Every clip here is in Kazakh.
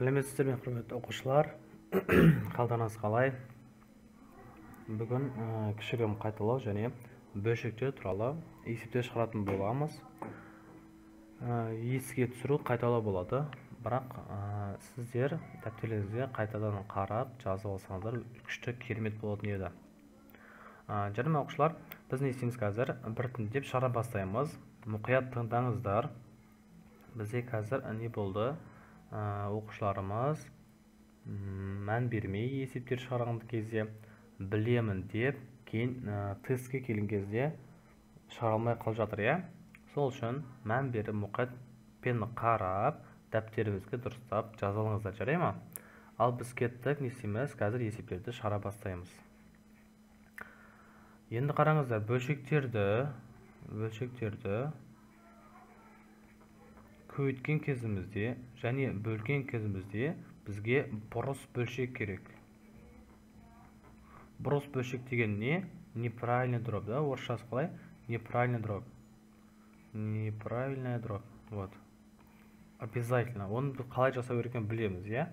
Сәлеметсіздер ме, құрметті оқушылар? Қалдарыңыз қалай? Бүгін кішігірім қайталау және бөлшектер туралы есептер шығаратын боламыз. Еске түсіру қайталау болады, бірақ сіздер дәптерлеріңізге қайтадан қарап жазып алсаңыздар күшті керемет болатын еді. Жарым оқушылар, біз не істейміз қазір? Біртіндеп шығара бастаймыз. Мұқият тыңдаңыздар. Бізде қазір не болды? Оқушыларымыз мән бермей есептер шығарған кезде білемін деп, кейін тестке келген кезде шығара алмай қалып жатыр, иә? Сол үшін мән беріп мұқиятпен қарап, дәптеріңізге дұрыстап жаза алыңыздар, жарай ма? Ал біз кеттік, не істейміз? Қазір есептерді шығара бастаймыз. Енді қараңыздар, бөлшектерді көбейткен кезімізде және бөлген кезімізде бізге бұрыс бөлшек керек. Бұрыс бөлшек деген не? Неправильный дробь, да? Орысшасы қалай? Неправильный дробь. Неправильный дробь. Вот. Обязательно. Оны қалай жасау керектігін білеміз, иә?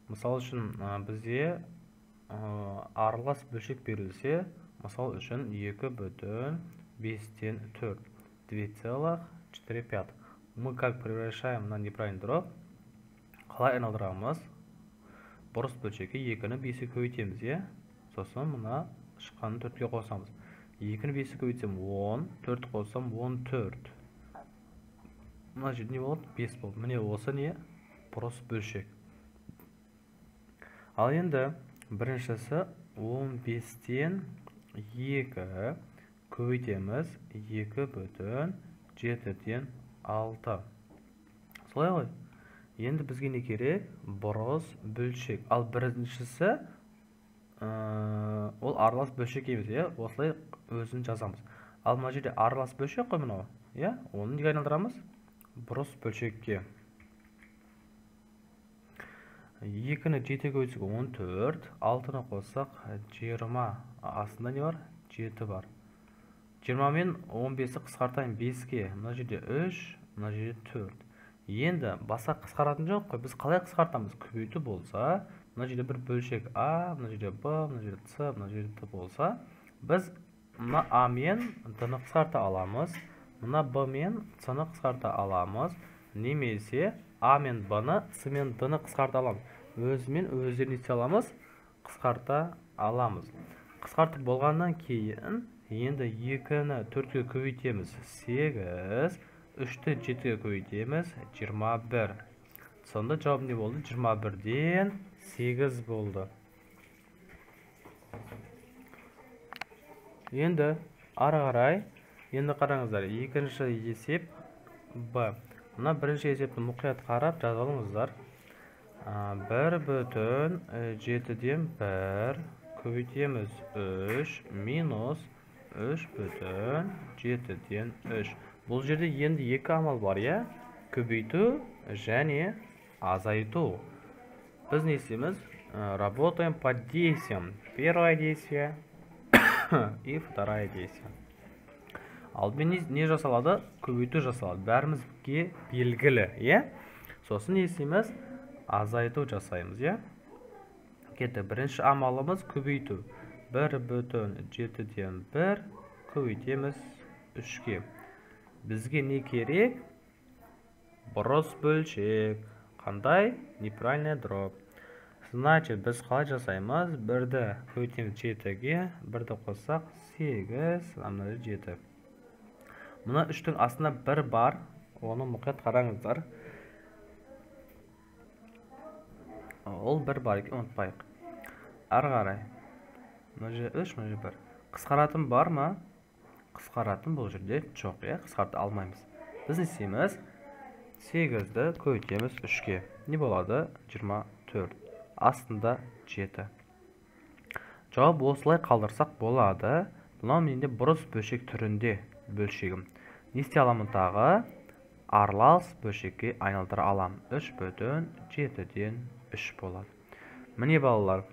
Мысал үшін бізде аралас бөлшек берілсе, мысал үшін 2/5-тен 4. 2,4. Мы как превращаем на неправильный дробь? Қалай айналдырамыз? Бұрыс бөлшекке 2-ні 5-ге көбейтеміз, е? Сосын мұна шыққанын 4-ге қосамыз. 2-ні 5-ге көбейтсем 10, 4 қосам 14. Мұна жерде не болады? 5 болды. Міне осы не? Бұрыс бөлшек. Ал енді біріншісі 15-тен 2 көбейтеміз 2/7-ден 6. Солай ғой? Енді бізге не керек? Бұрыс бөлшек. Ал біріншісі ол аралас бөлшек емес, е? Осылай өзін жазамыз. Ал мына жерде аралас бөлшек қой мынау, е? Оны неге айналдырамыз? Бұрыс бөлшекке. 2-ні 7-ге көбейтсек 14, 6-ны қоссақ 20. Астында не бар? 7 бар. 20 мен 15-ті қысқартайын 5-ге. Мына жерде 3, мына жерде 4. Енді басқа қысқаратын жоқ қой. Біз қалай қысқартамыз? Көбейту болса, мына жерде бір бөлшек А, мына жерде Б, мына жерде С, мына жерде Д болса, біз мына А мен Д-ны қысқарта аламыз, мына Б мен С-ны қысқарта аламыз, немесе А мен Б-ны, С мен Д-ны қысқарта аламыз. Өзімен өздерін ете аламыз, қысқарта аламыз. Қысқартып болғаннан кейін, енді 2-ні 4-ге көбейтеміз 8, 3-ті 7-ге көбейтеміз 21. Сонда жауап не болды? 21-ден 8 болды. Енді ары қарай, енді қараңыздар, екінші есеп Б. Мына бірінші есепті мұқият қарап жаза алыңыздар. 1/7-ден 1 көбейтеміз 3 минус 3/7-ден 3. Бұл жерде енді екі амал бар, е? Көбейту және азайту. Біз не істейміз? Работаем по действиям. Первое действие и второе действие. Алдымен не жасалады? Көбейту жасалады. Бәрімізге белгілі, е? Сосын не істейміз? Азайту жасаймыз, е? Кетті. Бірінші амалымыз көбейту. 1/7-ден 1 көбейтеміз 3-ге. Бізге не керек? Бұрыс бөлшек. Қандай? Неправильный дробь. Значит, біз қалай жасаймыз? 1-ді көбейтеміз 7-ге, 1-ді қоссақ 8, мына 7. Мұна 3-тің астында 1 бар. Оны мұқият қараңыздар. Ол 1 бар екен, ұмытпайық. Ары қарай. Мына жерде 3, мына жерде 1. Қысқаратын бар ма? Қысқаратын бұл жерде жоқ, е? Қысқарты алмаймыз. Біз не істейміз? 8-ді көбейтеміз 3-ге. Не болады? 24. Астында 7. Жауап осылай қалдырсақ болады. Бұнау менде бұрыс бөлшек түрінде бөлшегім. Не істей аламын тағы? Аралас бөлшекке айналдыра алам. 3/7-ден 3 болады. Міне балалар,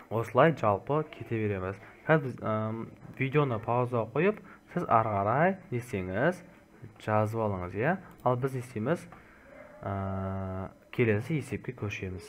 осылай жалпы кете береміз. Қазір видеоны пауза қойып, сіз ары қарай не істеңіз? Жазып алыңыз, иә? Ал біз не істейміз? келесі есепке көшеміз.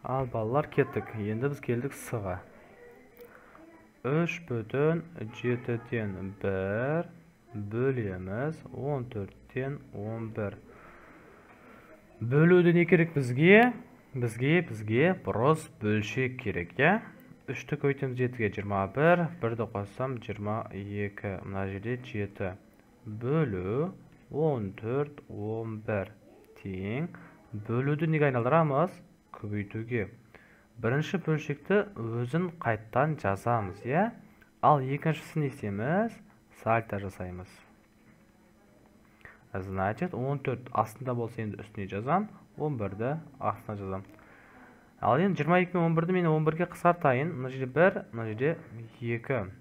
Ал балалар, кеттік. Енді біз келдік с-ға. 3/7-ден 1 бөлеміз 14-тен 11. Бөлуді не керек бізге? Бізге бұрыс бөлшек керек, я? 3-ті көйтеміз 7-ге 21, 1-ді қоссам 22, мына жерде 7. Бөлу 14, 11 тең. Бөлуді неге айналдырамыз? Көбейтуге. Бірінші бөлшекті өзін қайттан жазамыз, я? Ал екіншісін есеміз, сальто жасаймыз. Значит, 14 астында болса енді үстіне жазам, 11-ді астына жазам. Ал енді 22 мен 11-ді мен 11-ге қысқартайын. Мына жерде 1, мына жерде 2.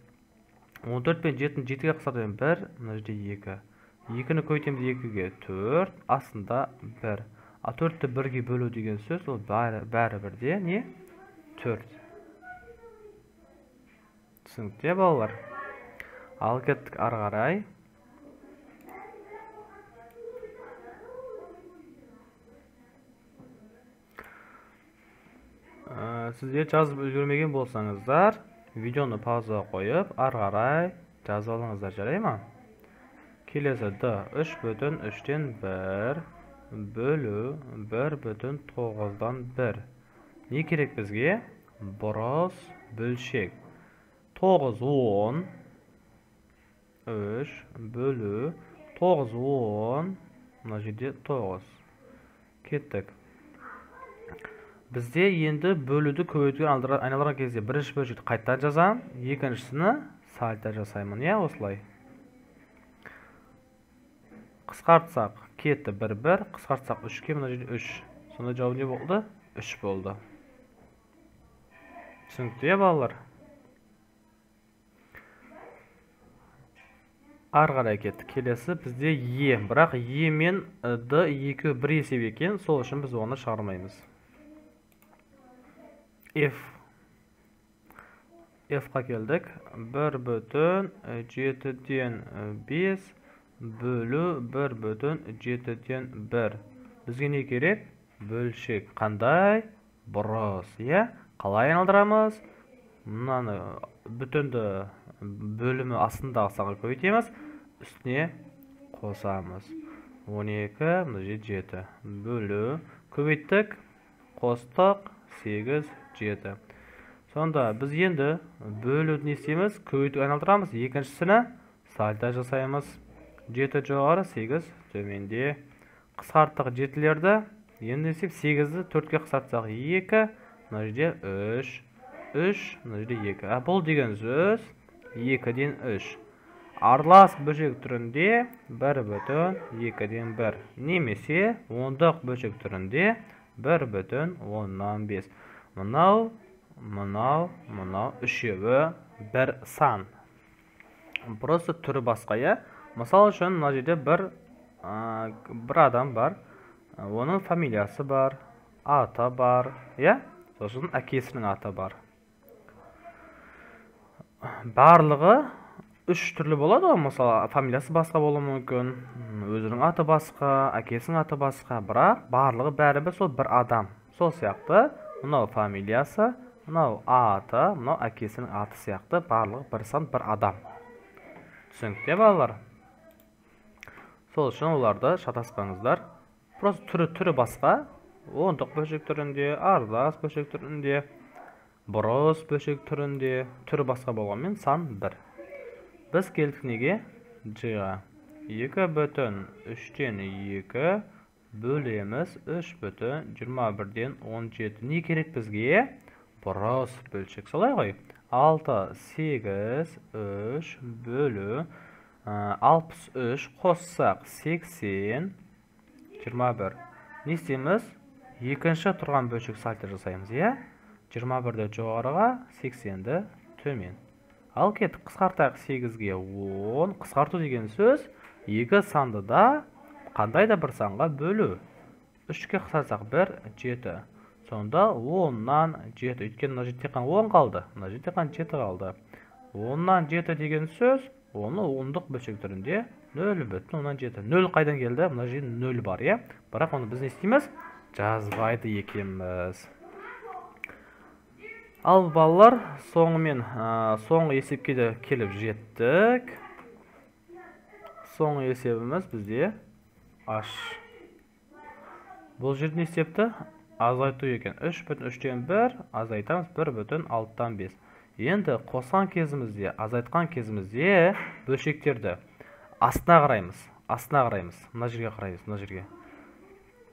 14 пен 7-ні 7-ге қысқартайын 1, мына жерде 2. 2-ні көйтеміз 2-ге 4, астында 1. А 4-ті 1-ге бөлу деген сөз, ол бәрі бірде, не? 4. Түсінікті, балалар. Ал кеттік ары қарай. Сіздер жазып үлгермеген болсаңыздар, видеоны паузаға қойып, ары қарай жазып алыңыздар, жарай ма? Келесі д. 3/3-тен 1 бөлу 1/9-дан 1. Не керек бізге? Бұрыс бөлшек. 9, 10. 3 бөлу 9, 10. Мына жерде 9. Кеттік. Бізде енді бөлуді көбейтуге айналдырған кезде бірінші бөлшекті қайттан жазам, екіншісіні сальто жасаймын, я, осылай. Қысқартсақ, кетті 1-1, қысқартсақ 3-ке, мына жерде 3. Сонда жауап не болды? 3 болды. Түсінікті, я, балалар? Ары қарай кетті. Келесі бізде Е. Бірақ Е мен Д екі бір есеп екен, сол үшін біз оны шығармаймыз. F. F-қа келдік. 1/7-ден 5 бөлу 1/7-ден 1. Бізге не керек? Бөлшек. Қандай? Бұрыс, е? Қалай айналдырамыз? Мынаны бүтінді бөлімі астындағы санға көбейтеміз, үстіне қосамыз. 12, мына 7. Бөлу көбейттік, қостық, 8, 7. Сонда біз енді бөлуді не істейміз? Көбейтуге айналдырамыз. Екіншісіне сальто жасаймыз. 7 жоғары, 8 төменде. Қысқарттық 7-лерді. Енді есеп 8-ді 4-ке қысқартсақ 2, мына жерде 3, 3, мына жерде 2. Бұл деген сөз 2-ден 3. Аралас бөлшек түрінде 1/2-ден 1. Немесе 10-дық бөлшек түрінде 1/10-5. Мынау үшеуі бір сан. Просто түрі басқа, е? Мысал үшін, мына жерде бір адам бар. Оның фамилиясы бар, аты бар, е? Сосын әкесінің аты бар. Барлығы үш түрлі болады ғой, мысалы, фамилиясы басқа болуы мүмкін, өзінің аты басқа, әкесінің аты басқа, бірақ барлығы бәрібір сол бір адам. Сол сияқты, мынау фамилиясы, мынау аты, мынау әкесінің аты сияқты, барлығы бір сан бір адам. Түсінікті, балалар? Сол үшін оларды шатаспаңыздар. Просто түрі басқа, 10-дық бөлшек түрінде, аралас бөлшек түрінде, бұрыс бөлшек түрінде, түрі басқа болғанмен сан 1. Біз келдік неге? Ж-ға. 2/3-тен 2 бөлеміз 3/21-ден 17. Не керек бізге? Бұрыс бөлшек. Солай ғой? 6, 8, 3 бөлу 63 қоссақ 80, 21. Не істейміз? Екінші тұрған бөлшек сальто жасаймыз, е? 21-ді жоғарыға, 80-ді төмен. Ал кеттік, қысқартайық 8-ге 10. Қысқарту деген сөз 2 санды да қандай да бір санға бөлу. 3-ке қысарсақ 1, 7. Сонда 10-нан 7. Өйткені мына жерде тек қана 10 қалды. Мына жерде тек қана 7 қалды. 10-нан 7 деген сөз, оны ондық бөлшек түрінде 0,7. 0 қайдан келді? Мына жерде 0 бар, е? Бірақ оны біз не істейміз? Жазбайды екенбіз. Ал балалар, соңғы есепке де келіп жеттік. Соңғы есебіміз бізде H. Бұл жердің есепті азайту екен. 3,3-тен 1 азайтамыз 1,6-тан 5. Енді қосқан кезімізде, азайтқан кезімізде бөлшектерді астына қараймыз. Мына жерге қараймыз, мына жерге.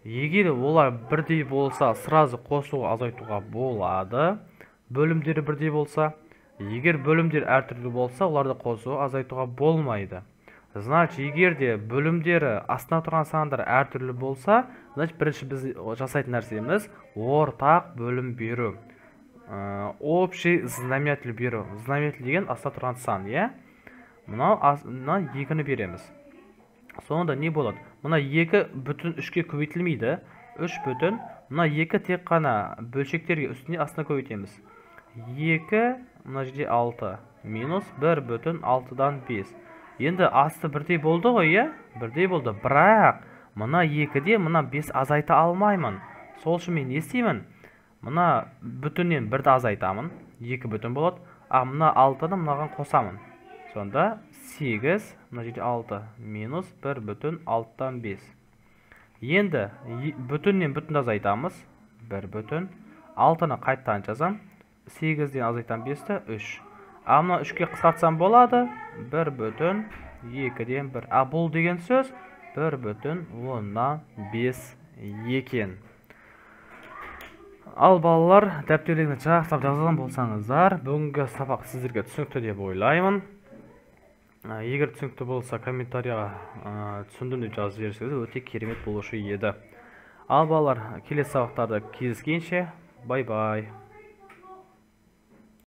Егер олар бірдей болса, сразу қосуға, азайтуға болады. Бөлімдері бірдей болса, егер бөлімдер әртүрлі болса, оларды қосуға, азайтуға болмайды. Значит, егер де бөлімдері астына тұрған сандар әртүрлі болса, значит, бірінші біз жасайтын нәрсеміз ортақ бөлім беру. Общий знаменатель беру. Знаменатель деген астына тұрған сан, е? Мына 2-ні береміз. Сонда не болады? Мына 2,3-ке көбейтілмейді. 3 мына 2 тек қана бөлшектерге үстіне астына көбейтеміз. 2, мына жерде 6, минус 1,6-дан 5. Енді асты бірдей болды ғой, е? Бірдей болды. Бірақ, мына 2-де мына 5 азайта алмаймын. Сол үшін мен не істеймін? Мына бүтіннен 1-ді азайтамын. 2 бүтін болады. А мына 6-ны мынаған қосамын. Сонда 8, мына жерде 6, минус 1,6-тан 5. Енді бүтіннен бүтінді азайтамыз. 1 бүтін. 6-ны қайттан жазам. 8-ден азайтам 5-ті 3. А мына 3-ке қысқартсам болады. 1 бүтін 2-ден 1. А бұл деген сөз 1 бүтін 10-нан 5 екен. Ал балалар, дәптерлеріңізді жақсылап жазған болсаңыздар, бүгінгі сабақ сіздерге түсінікті деп ойлаймын. Егер түсінікті болса, комментарияға түсіндім деп жазып жіберсеңіз, өте керемет болушы еді. Ал балалар, келесі сабақтарда кездескенше, бай-бай.